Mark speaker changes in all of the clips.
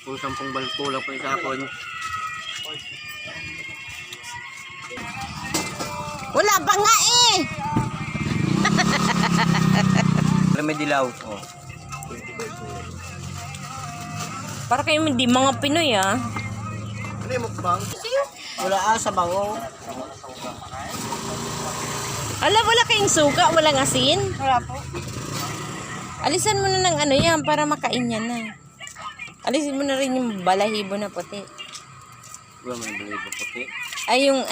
Speaker 1: Kung 10 balot kulang pa sa akon.
Speaker 2: Wala pa nga eh.
Speaker 1: Pero may dilaw. Oh.
Speaker 2: Para kayo hindi mga Pinoy ah.
Speaker 1: Ano yung mukbang? Wala sa bango.
Speaker 2: Wala kayong suka, walang asin.
Speaker 3: Wala po.
Speaker 2: Alisan mo na ng ano yan para makain yan na. Alisin mo na rin yung balahibo na puti.
Speaker 1: Wala man yung balahibo puti.
Speaker 2: Ay yung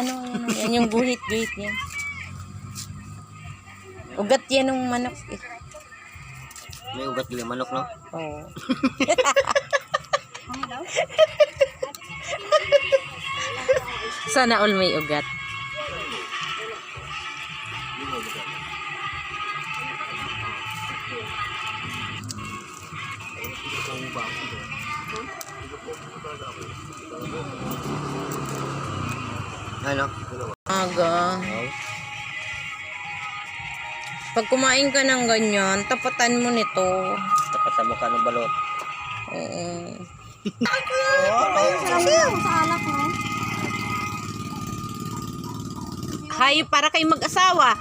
Speaker 2: yan yung guhit-guhit yan. Ugat yan ng manok eh.
Speaker 1: May ugat gila manok, no?
Speaker 2: Oo. Sana all may ugat.
Speaker 1: Ano?
Speaker 2: Aga. Pag kumain ka ng ganyan, tapatan mo nito.
Speaker 1: Dapat sa mukha ng balot.
Speaker 2: Oo.
Speaker 3: Sa'yo, sa alak mo.
Speaker 2: Hay, para kayong mag-asawa.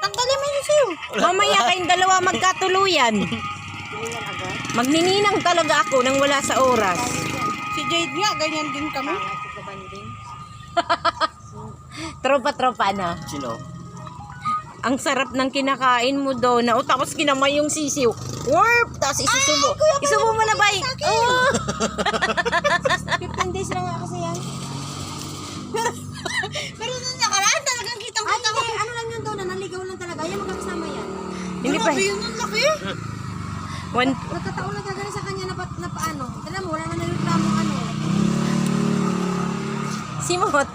Speaker 3: Tanggalin mo yung sa'yo.
Speaker 2: Mamaya kayong dalawa magkatuluyan. Magnininang talaga ako nang wala sa oras.
Speaker 3: Si Jade nga, ganyan din kami.
Speaker 2: Tropa-tropa na.
Speaker 1: Sino?
Speaker 2: Ang sarap ng kinakain mo daw na. O tapos kinamay yung sisiw. Warp! Tapos isusubo. Isubo mo na ba? Oh!
Speaker 3: 15 days lang nga kasi yan. Pero nung nakaraan talagang kitang-kita ko. Ano lang yun daw na naligaw lang talaga. Yan magkakasama yan.
Speaker 2: Hindi pa.
Speaker 3: Grabe yun, ang laki.
Speaker 2: One,
Speaker 3: Nagkataon na gagana sa kanya na paano. Tala mo, wala na nalireklamo ano.
Speaker 2: simot.